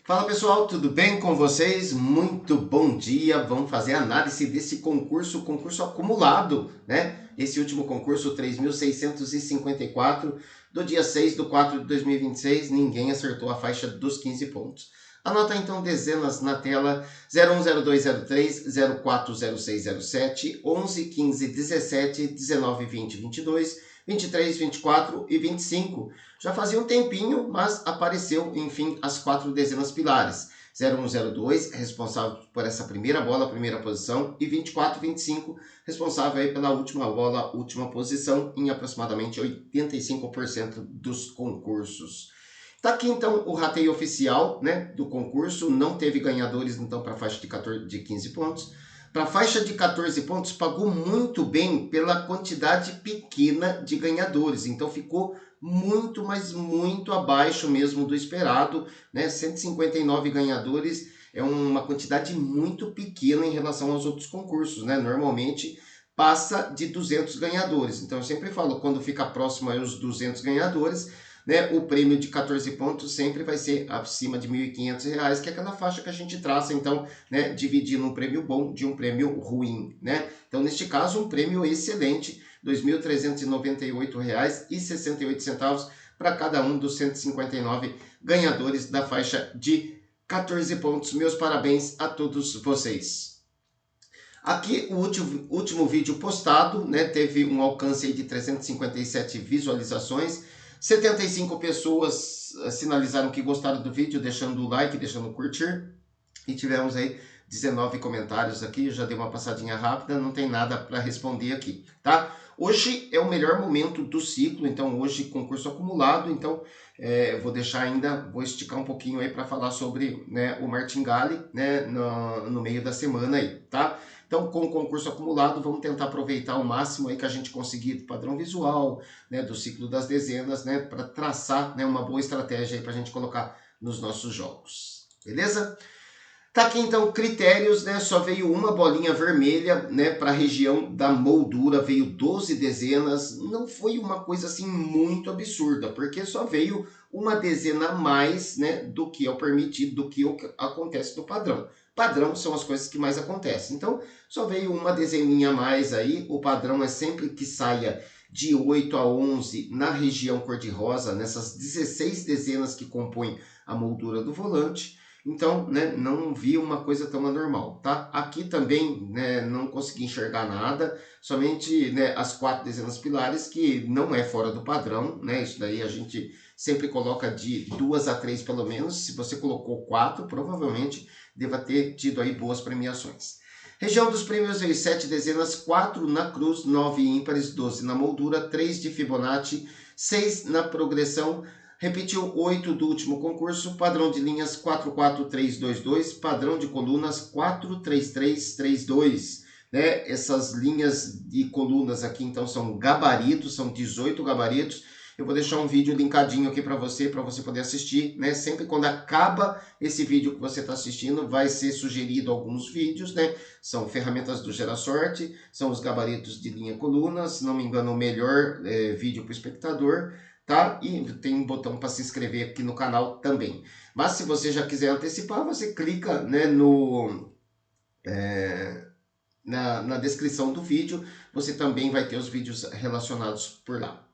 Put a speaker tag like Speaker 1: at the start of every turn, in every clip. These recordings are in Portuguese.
Speaker 1: Fala pessoal, tudo bem com vocês? Muito bom dia. Vamos fazer a análise desse concurso acumulado, né? Esse último concurso 3.654 do dia 6/4 de 2026, ninguém acertou a faixa dos 15 pontos. Anota então dezenas na tela: 010203, 040607, 11, 15, 17, 19, 20, 22, 23, 24 e 25. Já fazia um tempinho, mas apareceu, enfim, as 4 dezenas pilares. 0102, responsável por essa primeira bola, primeira posição, e 24, 25, responsável aí pela última bola, última posição, em aproximadamente 85% dos concursos. Tá aqui então o rateio oficial, né, do concurso. Não teve ganhadores então para a faixa de 15 pontos. Para a faixa de 14 pontos, pagou muito bem pela quantidade pequena de ganhadores. Então ficou muito, mas muito abaixo mesmo do esperado, né? 159 ganhadores é uma quantidade muito pequena em relação aos outros concursos, né? Normalmente passa de 200 ganhadores. Então eu sempre falo, quando fica próximo aos 200 ganhadores, né, o prêmio de 14 pontos sempre vai ser acima de R$ 1.500, que é aquela faixa que a gente traça, então, né, dividindo um prêmio bom de um prêmio ruim, né? Então, neste caso, um prêmio excelente, R$ 2.398,68 para cada um dos 159 ganhadores da faixa de 14 pontos. Meus parabéns a todos vocês. Aqui o último vídeo postado, né, teve um alcance aí de 357 visualizações. 75 pessoas sinalizaram que gostaram do vídeo, deixando o like, deixando o curtir. E tivemos aí 19 comentários aqui, já dei uma passadinha rápida, não tem nada para responder aqui, tá? Hoje é o melhor momento do ciclo, então hoje concurso acumulado, então vou deixar ainda, vou esticar um pouquinho aí para falar sobre, né, o martingale, né, no meio da semana aí, tá? Então, com o concurso acumulado, vamos tentar aproveitar o máximo aí que a gente conseguir do padrão visual, né, do ciclo das dezenas, né, para traçar, né, uma boa estratégia aí para a gente colocar nos nossos jogos. Beleza? Tá aqui então critérios, né? Só veio uma bolinha vermelha, né, para a região da moldura, veio 12 dezenas. Não foi uma coisa assim muito absurda, porque só veio uma dezena a mais, né, do que é o permitido, do que acontece no padrão. Padrão são as coisas que mais acontecem. Então, só veio uma dezeninha a mais aí. O padrão é sempre que saia de 8 a 11 na região cor-de-rosa, nessas 16 dezenas que compõem a moldura do volante. Então, né, não vi uma coisa tão anormal, tá? Aqui também, né, não consegui enxergar nada, somente, né, as 4 dezenas pilares, que não é fora do padrão, né? Isso daí a gente sempre coloca de 2 a 3 pelo menos. Se você colocou 4, provavelmente deva ter tido aí boas premiações. Região dos prêmios veio 7 dezenas, 4 na cruz, 9 ímpares, 12 na moldura, 3 de Fibonacci, 6 na progressão. Repetiu 8 do último concurso, padrão de linhas 44322, padrão de colunas 43332. Né? Essas linhas de colunas aqui então são gabaritos, são 18 gabaritos. Eu vou deixar um vídeo linkadinho aqui para você poder assistir, né? Sempre quando acaba esse vídeo que você está assistindo, vai ser sugerido alguns vídeos, né? São ferramentas do Gerasorte, são os gabaritos de linha colunas, se não me engano, o melhor vídeo para o espectador. Tá? E tem um botão para se inscrever aqui no canal também. Mas se você já quiser antecipar, você clica, né, na descrição do vídeo. Você também vai ter os vídeos relacionados por lá.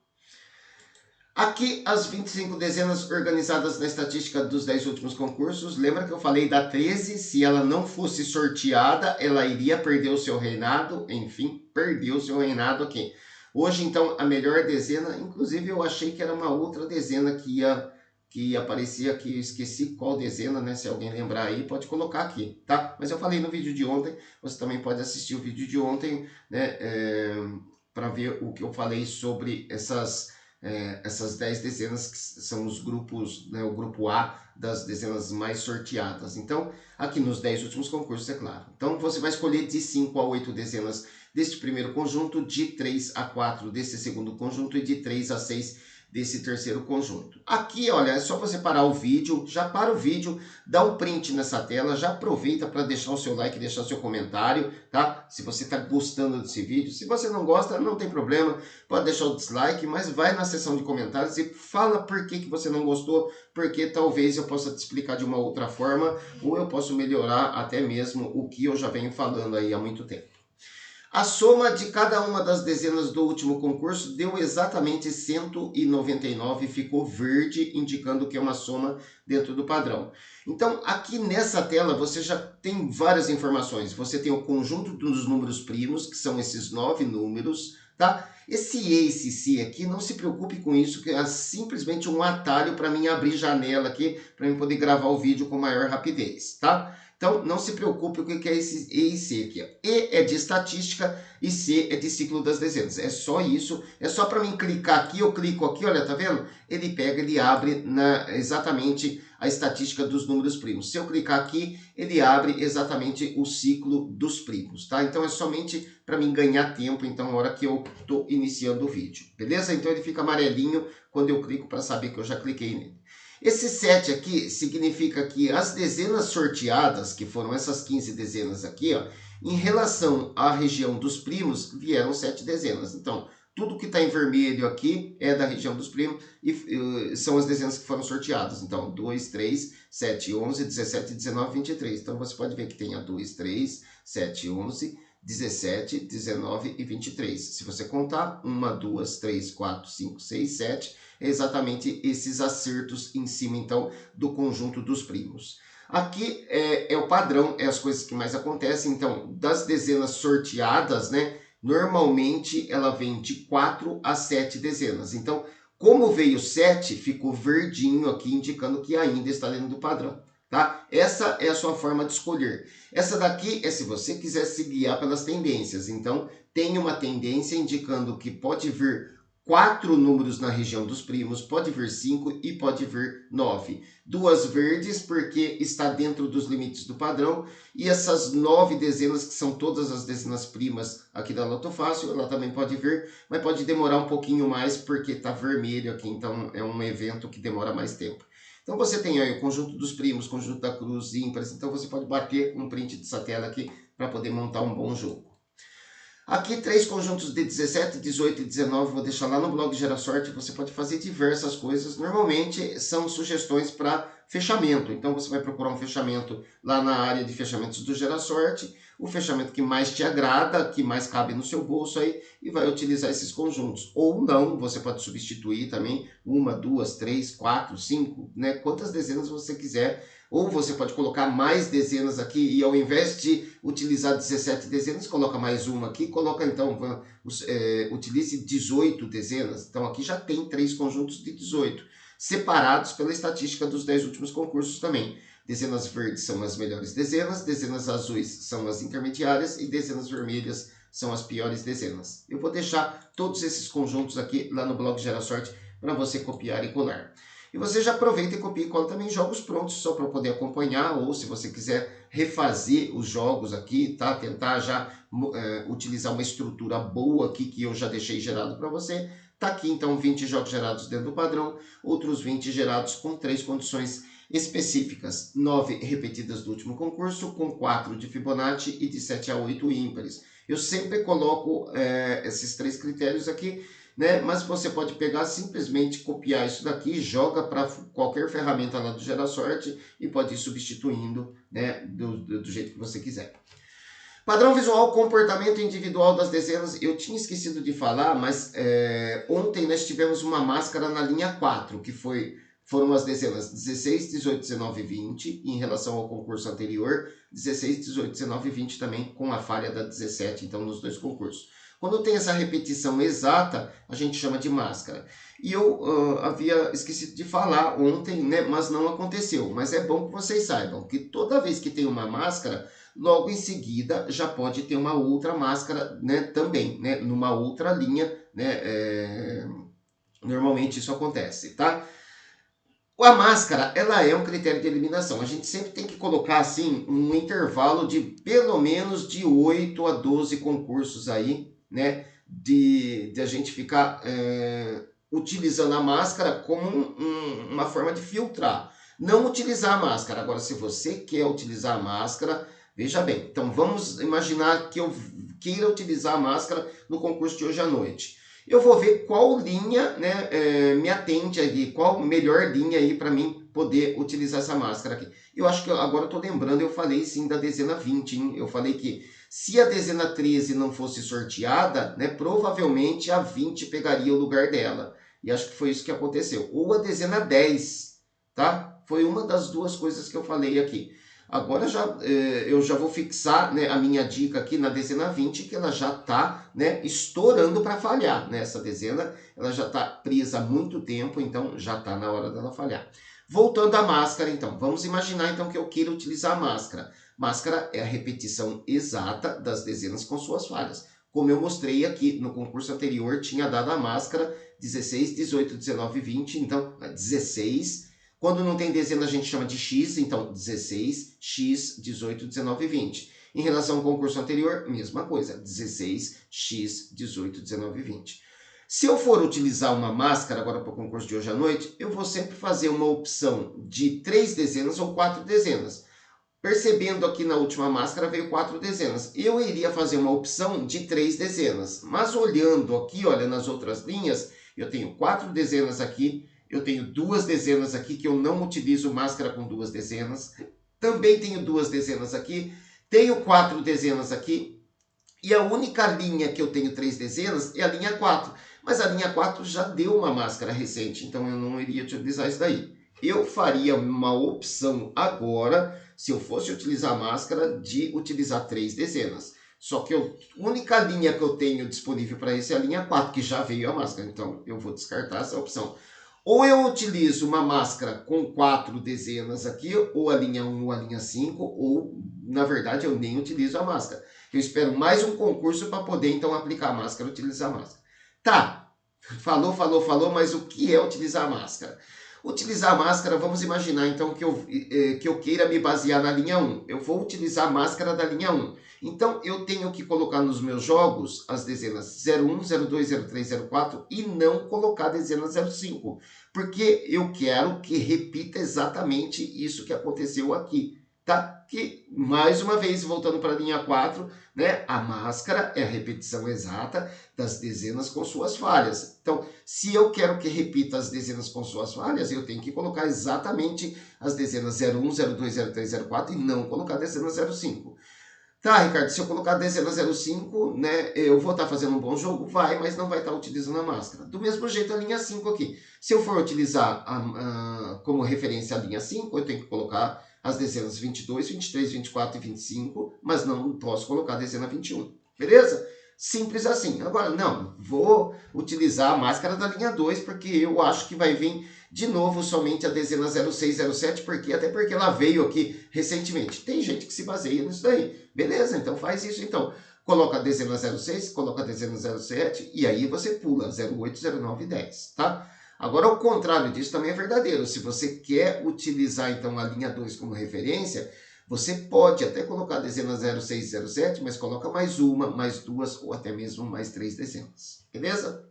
Speaker 1: Aqui as 25 dezenas organizadas na estatística dos 10 últimos concursos. Lembra que eu falei da 13? Se ela não fosse sorteada, ela iria perder o seu reinado. Enfim, perdeu o seu reinado aqui. Hoje, então, a melhor dezena, inclusive eu achei que era uma outra dezena que aparecia aqui, eu esqueci qual dezena, né? Se alguém lembrar aí, pode colocar aqui, tá? Mas eu falei no vídeo de ontem, você também pode assistir o vídeo de ontem, né? Para ver o que eu falei sobre essas 10 dezenas que são os grupos, né, o grupo A das dezenas mais sorteadas. Então, aqui nos 10 últimos concursos, é claro. Então, você vai escolher de 5 a 8 dezenas deste primeiro conjunto, de 3 a 4 desse segundo conjunto e de 3 a 6 desse terceiro conjunto. Aqui, olha, é só você parar o vídeo, já para o vídeo, dá um print nessa tela, já aproveita para deixar o seu like, deixar o seu comentário, tá? Se você está gostando desse vídeo. Se você não gosta, não tem problema, pode deixar o dislike, mas vai na seção de comentários e fala por que você não gostou, porque talvez eu possa te explicar de uma outra forma, ou eu posso melhorar até mesmo o que eu já venho falando aí há muito tempo. A soma de cada uma das dezenas do último concurso deu exatamente 199, ficou verde, indicando que é uma soma dentro do padrão. Então, aqui nessa tela você já tem várias informações. Você tem o conjunto dos números primos, que são esses 9 números, tá? Esse E, esse C aqui, não se preocupe com isso, que é simplesmente um atalho para mim abrir janela aqui, para mim poder gravar o vídeo com maior rapidez, tá? Então, não se preocupe com o que é esse E e C aqui. E é de estatística e C é de ciclo das dezenas. É só isso. É só para mim clicar aqui, eu clico aqui, olha, tá vendo? Ele pega, ele abre exatamente a estatística dos números primos. Se eu clicar aqui, ele abre exatamente o ciclo dos primos, tá? Então, é somente para mim ganhar tempo, então, na hora que eu estou iniciando o vídeo, beleza? Então, ele fica amarelinho quando eu clico para saber que eu já cliquei nele. Esse 7 aqui significa que as dezenas sorteadas, que foram essas 15 dezenas aqui, ó, em relação à região dos primos, vieram 7 dezenas. Então, tudo que está em vermelho aqui é da região dos primos e são as dezenas que foram sorteadas. Então, 2, 3, 7, 11, 17, 19, 23. Então, você pode ver que tem a 2, 3, 7, 11, 17, 19 e 23. Se você contar, 1, 2, 3, 4, 5, 6, 7, é exatamente esses acertos em cima, então, do conjunto dos primos. Aqui é o padrão, é as coisas que mais acontecem. Então, das dezenas sorteadas, né, normalmente ela vem de 4 a 7 dezenas. Então, como veio 7, ficou verdinho aqui, indicando que ainda está dentro do padrão. Tá? Essa é a sua forma de escolher. Essa daqui é se você quiser se guiar pelas tendências. Então, tem uma tendência indicando que pode vir 4 números na região dos primos, pode vir 5 e pode vir 9. 2 verdes porque está dentro dos limites do padrão. E essas 9 dezenas, que são todas as dezenas primas aqui da Loto Fácil, ela também pode vir, mas pode demorar um pouquinho mais porque está vermelho aqui. Então, é um evento que demora mais tempo. Então, você tem aí o conjunto dos primos, conjunto da cruz, ímpares. Então, você pode bater um print dessa tela aqui para poder montar um bom jogo. Aqui, 3 conjuntos de 17, 18 e 19, vou deixar lá no blog Gera Sorte. Você pode fazer diversas coisas. Normalmente, são sugestões para fechamento. Então, você vai procurar um fechamento lá na área de fechamentos do Gera Sorte. O fechamento que mais te agrada, que mais cabe no seu bolso aí, e vai utilizar esses conjuntos. Ou não, você pode substituir também 1, 2, 3, 4, 5, né? Quantas dezenas você quiser. Ou você pode colocar mais dezenas aqui e ao invés de utilizar 17 dezenas, coloca mais uma aqui, coloca então, utilize 18 dezenas. Então aqui já tem 3 conjuntos de 18, separados pela estatística dos 10 últimos concursos também. Dezenas verdes são as melhores dezenas azuis são as intermediárias e dezenas vermelhas são as piores dezenas. Eu vou deixar todos esses conjuntos aqui lá no blog Gera Sorte para você copiar e colar. E você já aproveita e copia e cola também jogos prontos, só para poder acompanhar, ou se você quiser refazer os jogos aqui, tá? Tentar já utilizar uma estrutura boa aqui que eu já deixei gerado para você. Tá aqui então 20 jogos gerados dentro do padrão, outros 20 gerados com 3 condições específicas. 9 repetidas do último concurso, com 4 de Fibonacci e de 7 a 8 ímpares. Eu sempre coloco esses 3 critérios aqui, né? Mas você pode pegar, simplesmente copiar isso daqui, joga para qualquer ferramenta lá do Gera Sorte e pode ir substituindo, né, do jeito que você quiser. Padrão visual, comportamento individual das dezenas. Eu tinha esquecido de falar, mas ontem nós tivemos uma máscara na linha 4, que foram as dezenas 16, 18, 19 e 20, em relação ao concurso anterior, 16, 18, 19 e 20 também com a falha da 17, então nos 2 concursos. Quando tem essa repetição exata, a gente chama de máscara. E eu havia esquecido de falar ontem, né, mas não aconteceu. Mas é bom que vocês saibam que toda vez que tem uma máscara, logo em seguida já pode ter uma outra máscara, né, também, né, numa outra linha, né, normalmente isso acontece, tá? A máscara, ela é um critério de eliminação. A gente sempre tem que colocar, assim, um intervalo de pelo menos de 8 a 12 concursos aí, né? De a gente ficar utilizando a máscara como uma forma de filtrar. Não utilizar a máscara. Agora, se você quer utilizar a máscara, veja bem. Então, vamos imaginar que eu queira utilizar a máscara no concurso de hoje à noite. Eu vou ver qual linha, né, me atende ali, qual melhor linha aí para mim poder utilizar essa máscara aqui. Eu acho que agora eu tô lembrando, eu falei sim da dezena 20, hein? Eu falei que se a dezena 13 não fosse sorteada, né, provavelmente a 20 pegaria o lugar dela. E acho que foi isso que aconteceu. Ou a dezena 10, tá? Foi uma das duas coisas que eu falei aqui. Agora eu já vou fixar, né, a minha dica aqui na dezena 20, que ela já está, né, estourando para falhar. Né? Essa dezena ela já está presa há muito tempo, então já está na hora dela falhar. Voltando à máscara, então. Vamos imaginar então que eu queira utilizar a máscara. Máscara é a repetição exata das dezenas com suas falhas. Como eu mostrei aqui no concurso anterior, tinha dado a máscara 16, 18, 19 e 20, então 16. Quando não tem dezena, a gente chama de X, então 16, X, 18, 19 e 20. Em relação ao concurso anterior, mesma coisa, 16, X, 18, 19 e 20. Se eu for utilizar uma máscara agora para o concurso de hoje à noite, eu vou sempre fazer uma opção de 3 dezenas ou 4 dezenas. Percebendo aqui na última máscara veio 4 dezenas. Eu iria fazer uma opção de 3 dezenas. Mas olhando aqui, olha, nas outras linhas, eu tenho 4 dezenas aqui, eu tenho 2 dezenas aqui que eu não utilizo máscara com 2 dezenas. Também tenho 2 dezenas aqui. Tenho 4 dezenas aqui. E a única linha que eu tenho 3 dezenas é a linha 4. Mas a linha 4 já deu uma máscara recente, então eu não iria utilizar isso daí. Eu faria uma opção agora, se eu fosse utilizar a máscara, de utilizar 3 dezenas. Só que a única linha que eu tenho disponível para isso é a linha 4, que já veio a máscara. Então eu vou descartar essa opção. Ou eu utilizo uma máscara com 4 dezenas aqui, ou a linha 1 ou a linha 5, ou, na verdade, eu nem utilizo a máscara. Eu espero mais um concurso para poder, então, aplicar a máscara, utilizar a máscara. Tá, falou, mas o que é utilizar a máscara? Utilizar a máscara, vamos imaginar, então, que eu queira me basear na linha 1. Eu vou utilizar a máscara da linha 1. Então, eu tenho que colocar nos meus jogos as dezenas 01, 02, 03, 04 e não colocar a dezena 05. Porque eu quero que repita exatamente isso que aconteceu aqui, tá? Que, mais uma vez, voltando para a linha 4, né? A máscara é a repetição exata das dezenas com suas falhas. Então, se eu quero que repita as dezenas com suas falhas, eu tenho que colocar exatamente as dezenas 01, 02, 03, 04 e não colocar a dezena 05. Tá, Ricardo, se eu colocar a dezena 05, né, eu vou estar fazendo um bom jogo? Vai, mas não vai estar utilizando a máscara. Do mesmo jeito a linha 5 aqui. Se eu for utilizar como referência a linha 5, eu tenho que colocar as dezenas 22, 23, 24 e 25, mas não posso colocar a dezena 21. Beleza? Simples assim. Agora, não, vou utilizar a máscara da linha 2, porque eu acho que vai vir de novo somente a dezena 06, 07, até porque ela veio aqui recentemente. Tem gente que se baseia nisso daí. Beleza, então faz isso. Então, coloca a dezena 06, coloca a dezena 07 e aí você pula 08, 09 e 10, tá? Agora, o contrário disso também é verdadeiro. Se você quer utilizar, então, a linha 2 como referência, você pode até colocar a dezena 06 e 07, mas coloca mais uma, mais duas ou até mesmo mais 3 dezenas. Beleza?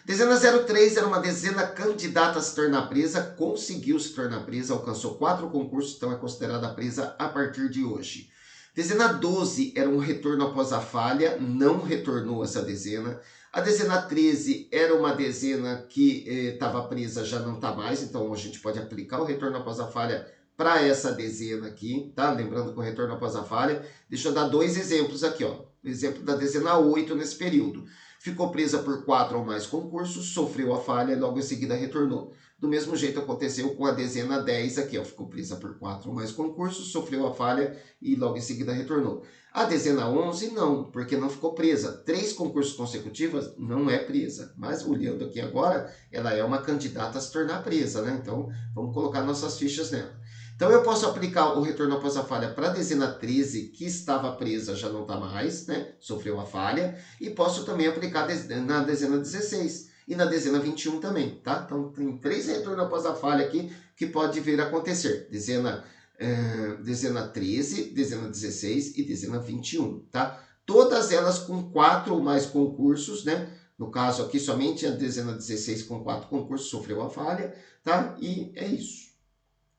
Speaker 1: Dezena 03 era uma dezena candidata a se tornar presa, conseguiu se tornar presa, alcançou 4 concursos, então é considerada presa a partir de hoje. Dezena 12 era um retorno após a falha, não retornou essa dezena. A dezena 13 era uma dezena que estava presa, já não está mais, então a gente pode aplicar o retorno após a falha para essa dezena aqui, tá? Lembrando que o retorno após a falha, deixa eu dar 2 exemplos aqui, ó. O exemplo da dezena 8 nesse período. Ficou presa por 4 ou mais concursos, sofreu a falha e logo em seguida retornou. Do mesmo jeito aconteceu com a dezena 10 aqui, ó, ficou presa por 4 ou mais concursos, sofreu a falha e logo em seguida retornou. A dezena 11 não, porque não ficou presa. 3 concursos consecutivos não é presa, mas olhando aqui agora, ela é uma candidata a se tornar presa, né? Então vamos colocar nossas fichas nela. Então eu posso aplicar o retorno após a falha para a dezena 13, que estava presa, já não está mais, né? Sofreu a falha. E posso também aplicar na dezena 16 e na dezena 21 também, tá? Então tem 3 retornos após a falha aqui que pode vir a acontecer. Dezena 13, dezena 16 e dezena 21, tá? Todas elas com 4 ou mais concursos, né? No caso aqui, somente a dezena 16 com 4 concursos sofreu a falha, tá? E é isso,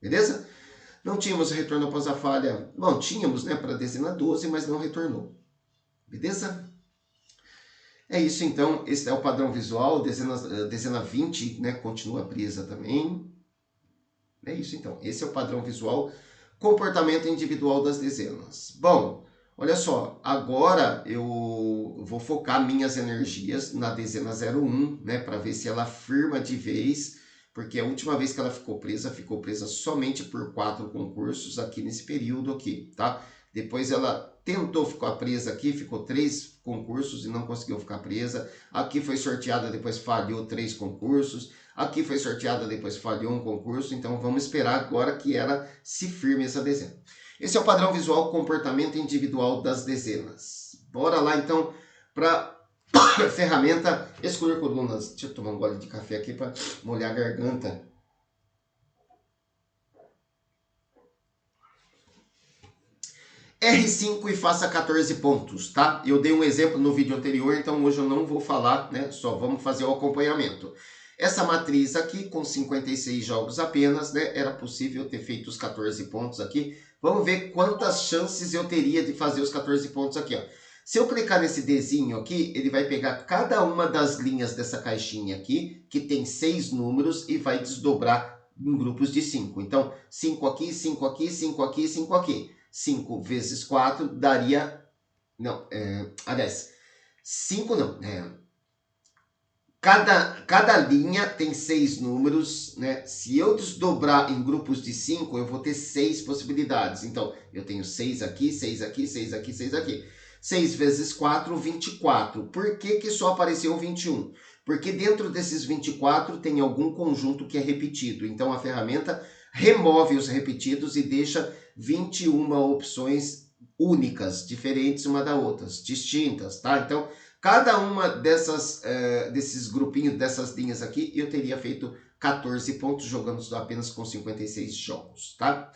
Speaker 1: beleza? Não tínhamos retorno após a falha. Bom, tínhamos, né, para a dezena 12, mas não retornou. Beleza? É isso, então. Esse é o padrão visual. Dezena 20, né, continua presa também. É isso, então. Esse é o padrão visual. Comportamento individual das dezenas. Bom, olha só. Agora eu vou focar minhas energias na dezena 01, né, para ver se ela firma de vez, porque a última vez que ela ficou presa somente por 4 concursos aqui nesse período aqui, tá? Depois ela tentou ficar presa aqui, ficou 3 concursos e não conseguiu ficar presa. Aqui foi sorteada, depois falhou 3 concursos. Aqui foi sorteada, depois falhou um concurso. Então vamos esperar agora que ela se firme essa dezena. Esse é o padrão visual comportamento individual das dezenas. Bora lá então para ferramenta excluir colunas. Deixa eu tomar um gole de café aqui para molhar a garganta. R5 e faça 14 pontos, tá? Eu dei um exemplo no vídeo anterior, então hoje eu não vou falar, né? Só vamos fazer o acompanhamento. Essa matriz aqui, com 56 jogos apenas, né? Era possível ter feito os 14 pontos aqui. Vamos ver quantas chances eu teria de fazer os 14 pontos aqui, ó. Se eu clicar nesse Dzinho aqui, ele vai pegar cada uma das linhas dessa caixinha aqui, que tem 6 números, e vai desdobrar em grupos de 5. Então, 5 aqui, 5 aqui, 5 aqui, 5 aqui. 5 vezes 4 daria... Não, aliás, 5 não. Cada linha tem 6 números, né? Se eu desdobrar em grupos de 5, eu vou ter 6 possibilidades. Então, eu tenho 6 aqui, 6 aqui, 6 aqui, 6 aqui. 6 vezes 4, 24. Por que só apareceu 21? Porque dentro desses 24 tem algum conjunto que é repetido. Então, a ferramenta remove os repetidos e deixa 21 opções únicas, diferentes uma da outra, distintas, tá? Então, cada uma desses grupinhos, dessas linhas aqui, eu teria feito 14 pontos, jogando apenas com 56 jogos, tá?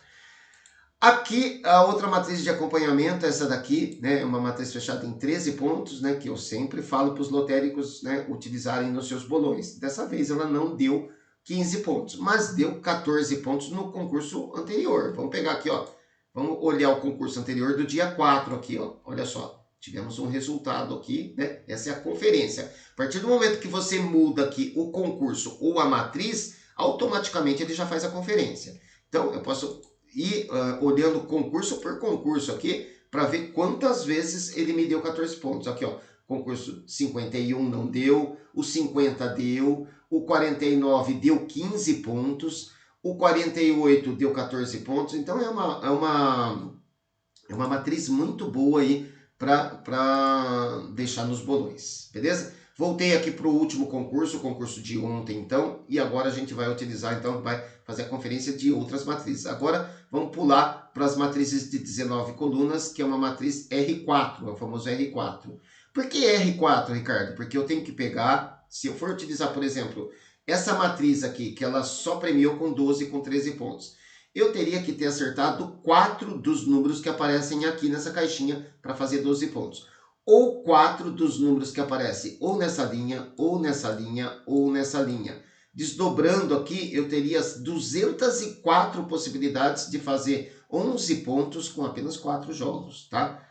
Speaker 1: Aqui, a outra matriz de acompanhamento, essa daqui, né, é uma matriz fechada em 13 pontos, né, que eu sempre falo para os lotéricos, né, utilizarem nos seus bolões. Dessa vez ela não deu 15 pontos, mas deu 14 pontos no concurso anterior. Vamos pegar aqui, ó, vamos olhar o concurso anterior do dia 4 aqui, ó, olha só. Tivemos um resultado aqui, né? Essa é a conferência. A partir do momento que você muda aqui o concurso ou a matriz, automaticamente ele já faz a conferência. Então, eu posso ir olhando concurso por concurso aqui, para ver quantas vezes ele me deu 14 pontos. Aqui, ó, concurso 51 não deu, o 50 deu, o 49 deu 15 pontos, o 48 deu 14 pontos. Então, é uma matriz muito boa aí para deixar nos bolões, beleza? Voltei aqui para o último concurso, o concurso de ontem, então, e agora a gente vai utilizar, então, vai fazer a conferência de outras matrizes. Agora, vamos pular para as matrizes de 19 colunas, que é uma matriz R4, é o famoso R4. Por que R4, Ricardo? Porque eu tenho que pegar, se eu for utilizar, por exemplo, essa matriz aqui, que ela só premiou com 12, com 13 pontos. Eu teria que ter acertado 4 dos números que aparecem aqui nessa caixinha para fazer 12 pontos. Ou 4 dos números que aparecem ou nessa linha, ou nessa linha, ou nessa linha. Desdobrando aqui, eu teria 204 possibilidades de fazer 11 pontos com apenas 4 jogos, tá?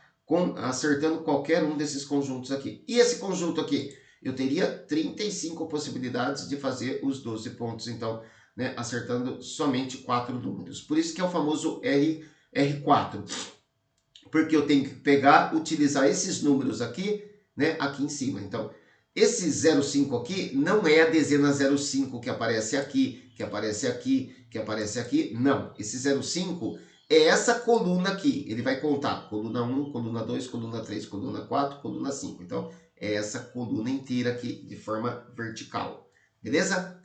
Speaker 1: Acertando qualquer um desses conjuntos aqui. E esse conjunto aqui, eu teria 35 possibilidades de fazer os 12 pontos, então, né, acertando somente 4 números. Por isso que é o famoso R4. Porque eu tenho que pegar, utilizar esses números aqui, né, aqui em cima. Então, esse 05 aqui não é a dezena 05 que aparece aqui, que aparece aqui, que aparece aqui. Não, esse 05 é essa coluna aqui. Ele vai contar coluna 1, coluna 2, coluna 3, coluna 4, coluna 5. Então, é essa coluna inteira aqui de forma vertical. Beleza?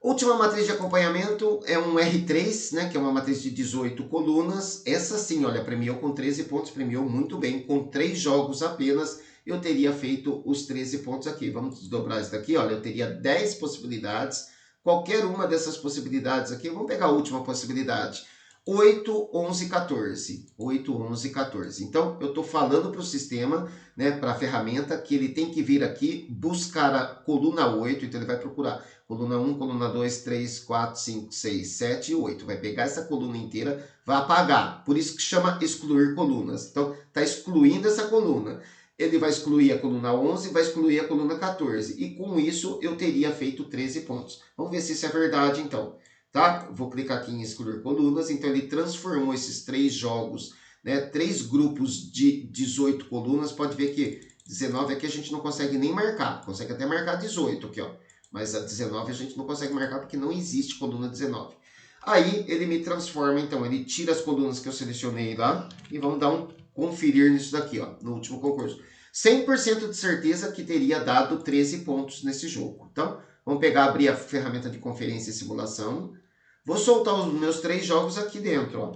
Speaker 1: Última matriz de acompanhamento é um R3, né, que é uma matriz de 18 colunas. Essa sim, olha, premiou com 13 pontos, premiou muito bem. Com 3 jogos apenas, eu teria feito os 13 pontos aqui. Vamos desdobrar isso daqui, olha, eu teria 10 possibilidades. Qualquer uma dessas possibilidades aqui, vamos pegar a última possibilidade. 8, 11, 14. 8, 11, 14. Então, eu estou falando para o sistema, né, para a ferramenta, que ele tem que vir aqui buscar a coluna 8. Então, ele vai procurar coluna 1, coluna 2, 3, 4, 5, 6, 7 e 8. Vai pegar essa coluna inteira, vai apagar. Por isso que chama excluir colunas. Então, está excluindo essa coluna. Ele vai excluir a coluna 11, vai excluir a coluna 14. E com isso, eu teria feito 13 pontos. Vamos ver se isso é verdade, então. Tá? Vou clicar aqui em excluir colunas, então ele transformou esses 3 jogos, né, 3 grupos de 18 colunas, pode ver que 19 aqui a gente não consegue nem marcar, consegue até marcar 18 aqui, ó, mas a 19 a gente não consegue marcar porque não existe coluna 19. Aí ele me transforma, então, ele tira as colunas que eu selecionei lá e vamos dar um conferir nisso daqui, ó, no último concurso. 100% de certeza que teria dado 13 pontos nesse jogo. Então, vamos pegar, abrir a ferramenta de conferência e simulação. Vou soltar os meus 3 jogos aqui dentro, ó.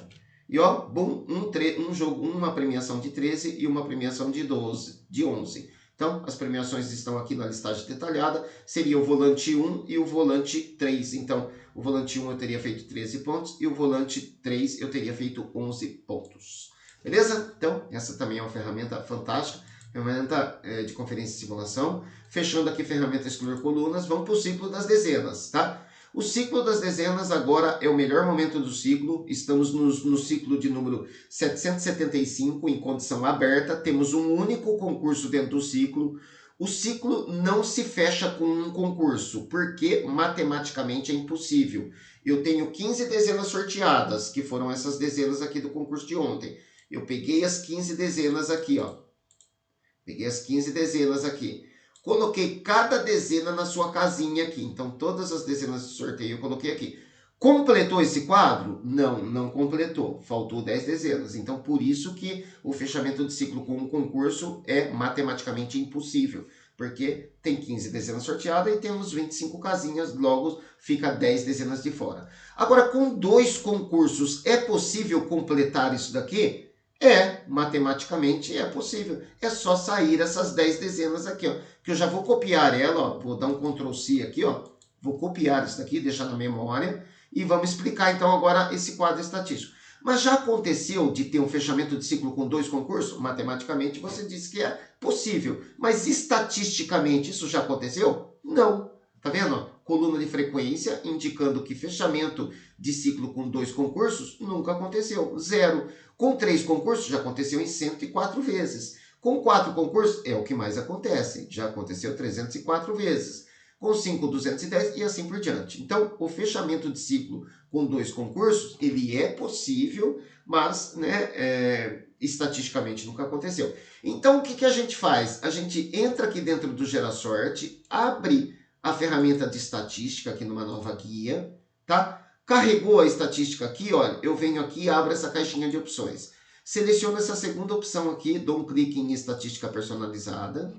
Speaker 1: E ó, bum, um jogo, uma premiação de 13 e uma premiação de 11. Então, as premiações estão aqui na listagem detalhada. Seria o volante 1 e o volante 3. Então, o volante 1 eu teria feito 13 pontos e o volante 3 eu teria feito 11 pontos. Beleza? Então, essa também é uma ferramenta fantástica. Ferramenta de conferência e simulação. Fechando aqui ferramenta excluir colunas, vamos para o ciclo das dezenas, tá? O ciclo das dezenas agora é o melhor momento do ciclo. Estamos no ciclo de número 775, em condição aberta. Temos um único concurso dentro do ciclo. O ciclo não se fecha com um concurso, porque matematicamente é impossível. Eu tenho 15 dezenas sorteadas, que foram essas dezenas aqui do concurso de ontem. Eu peguei as 15 dezenas aqui, ó. Peguei as 15 dezenas aqui. Coloquei cada dezena na sua casinha aqui. Então, todas as dezenas de sorteio eu coloquei aqui. Completou esse quadro? Não, não completou. Faltou 10 dezenas. Então, por isso que o fechamento de ciclo com um concurso é matematicamente impossível. Porque tem 15 dezenas sorteadas e temos 25 casinhas, logo fica 10 dezenas de fora. Agora, com 2 concursos, é possível completar isso daqui? Matematicamente é possível. É só sair essas 10 dezenas aqui, ó. Que eu já vou copiar ela, ó. Vou dar um Ctrl C aqui, ó. Vou copiar isso daqui, deixar na memória. E vamos explicar então agora esse quadro estatístico. Mas já aconteceu de ter um fechamento de ciclo com 2 concursos? Matematicamente você disse que é possível. Mas estatisticamente isso já aconteceu? Não. Tá vendo? Coluna de frequência indicando que fechamento de ciclo com 2 concursos nunca aconteceu. 0. Com 3 concursos já aconteceu em 104 vezes. Com 4 concursos é o que mais acontece. Já aconteceu 304 vezes. Com 5, 210 e assim por diante. Então, o fechamento de ciclo com 2 concursos, ele é possível, mas estatisticamente nunca aconteceu. Então, o que a gente faz? A gente entra aqui dentro do GeraSort, abre a ferramenta de estatística aqui numa nova guia, tá? Carregou a estatística aqui, olha, eu venho aqui e abro essa caixinha de opções. Seleciono essa segunda opção aqui, dou um clique em estatística personalizada.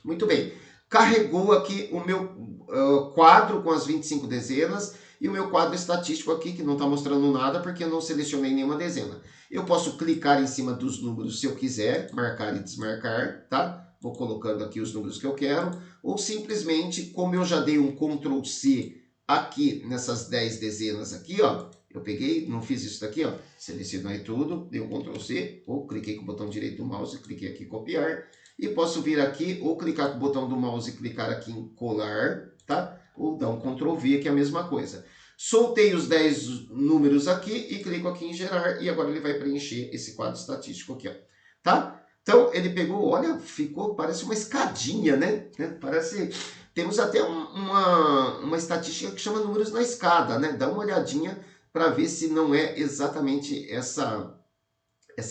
Speaker 1: Muito bem. Carregou aqui o meu quadro com as 25 dezenas e o meu quadro estatístico aqui, que não está mostrando nada porque eu não selecionei nenhuma dezena. Eu posso clicar em cima dos números se eu quiser, marcar e desmarcar, tá? Vou colocando aqui os números que eu quero, ou simplesmente, como eu já dei um Ctrl C aqui nessas 10 dezenas aqui, ó, eu peguei, não fiz isso daqui, ó, selecionei tudo, dei um Ctrl C, ou cliquei com o botão direito do mouse, cliquei aqui em copiar, e posso vir aqui, ou clicar com o botão do mouse e clicar aqui em colar, tá? Ou dar um Ctrl V, que é a mesma coisa. Soltei os 10 números aqui e clico aqui em gerar, e agora ele vai preencher esse quadro estatístico aqui, ó, tá? Então, ele pegou, olha, ficou, parece uma escadinha, né? Parece, temos até uma estatística que chama números na escada, né? Dá uma olhadinha para ver se não é exatamente essa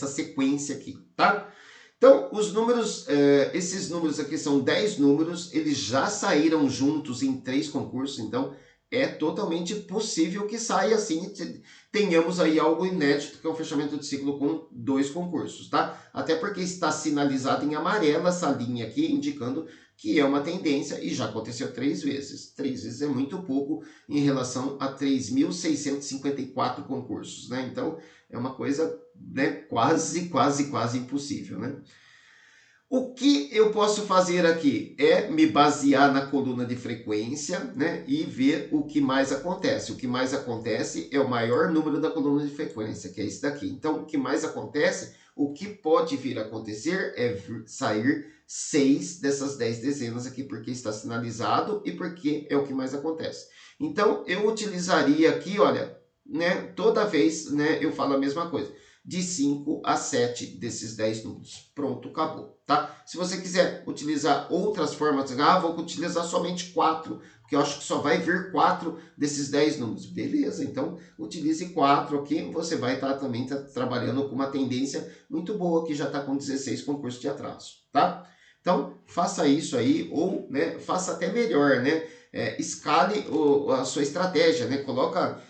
Speaker 1: sequência aqui, tá? Então, os números, esses números aqui são 10 números, eles já saíram juntos em 3 concursos, então é totalmente possível que saia assim, tenhamos aí algo inédito, que é o fechamento de ciclo com 2 concursos, tá? Até porque está sinalizado em amarelo essa linha aqui, indicando que é uma tendência e já aconteceu 3 vezes. 3 vezes é muito pouco em relação a 3.654 concursos, né? Então, é uma coisa, né, quase impossível, né? O que eu posso fazer aqui é me basear na coluna de frequência, né, e ver o que mais acontece. O que mais acontece é o maior número da coluna de frequência, que é esse daqui. Então, o que mais acontece, o que pode vir a acontecer é sair 6 dessas 10 dezenas aqui, porque está sinalizado e porque é o que mais acontece. Então, eu utilizaria aqui, olha, né, toda vez, né, eu falo a mesma coisa, de 5 a 7 desses 10 números. Pronto, acabou, tá? Se você quiser utilizar outras formas, vou utilizar somente 4, porque eu acho que só vai vir 4 desses 10 números. Beleza, então utilize 4 aqui, você vai estar também trabalhando com uma tendência muito boa, que já está com 16 concursos de atraso, tá? Então, faça isso aí, ou, né, faça até melhor, né? Escale a sua estratégia, né? Coloca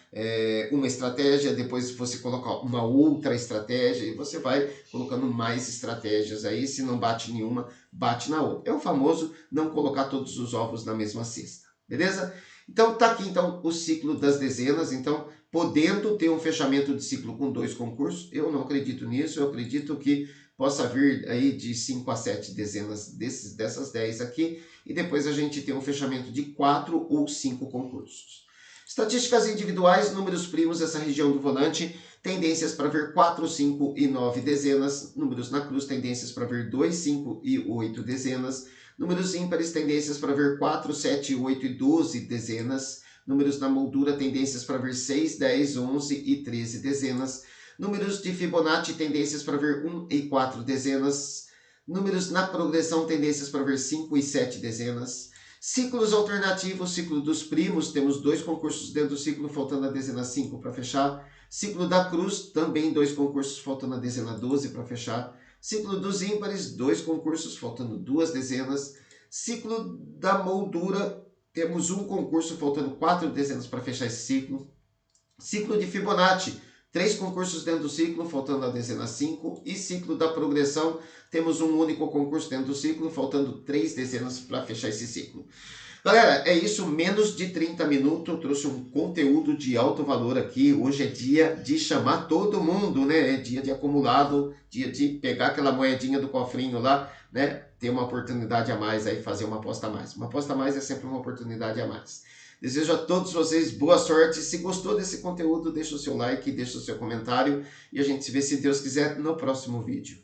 Speaker 1: uma estratégia, depois você coloca uma outra estratégia e você vai colocando mais estratégias aí. Se não bate nenhuma, bate na outra. É o famoso não colocar todos os ovos na mesma cesta, beleza? Então tá aqui então o ciclo das dezenas. Então, podendo ter um fechamento de ciclo com 2 concursos, eu não acredito nisso. Eu acredito que possa vir aí de 5 a 7 dezenas dessas 10 aqui, e depois a gente tem um fechamento de 4 ou 5 concursos. Estatísticas individuais, números primos, essa região do volante, tendências para ver 4, 5 e 9 dezenas, números na cruz, tendências para ver 2, 5 e 8 dezenas, números ímpares, tendências para ver 4, 7, 8 e 12 dezenas, números na moldura, tendências para ver 6, 10, 11 e 13 dezenas, números de Fibonacci, tendências para ver 1 e 4 dezenas, números na progressão, tendências para ver 5 e 7 dezenas, ciclos alternativos, ciclo dos primos, temos 2 concursos dentro do ciclo, faltando a dezena 5 para fechar. Ciclo da cruz, também 2 concursos, faltando a dezena 12 para fechar. Ciclo dos ímpares, 2 concursos, faltando 2 dezenas. Ciclo da moldura, temos 1 concurso, faltando 4 dezenas para fechar esse ciclo. Ciclo de Fibonacci, 3 concursos dentro do ciclo, faltando a dezena 5. E ciclo da progressão, temos um único concurso dentro do ciclo, faltando 3 dezenas para fechar esse ciclo. Galera, é isso, menos de 30 minutos, eu trouxe um conteúdo de alto valor aqui. Hoje é dia de chamar todo mundo, né? É dia de acumulado, dia de pegar aquela moedinha do cofrinho lá, né? Ter uma oportunidade a mais aí, fazer uma aposta a mais. Uma aposta a mais é sempre uma oportunidade a mais. Desejo a todos vocês boa sorte. Se gostou desse conteúdo, deixa o seu like, deixa o seu comentário e a gente se vê, se Deus quiser, no próximo vídeo.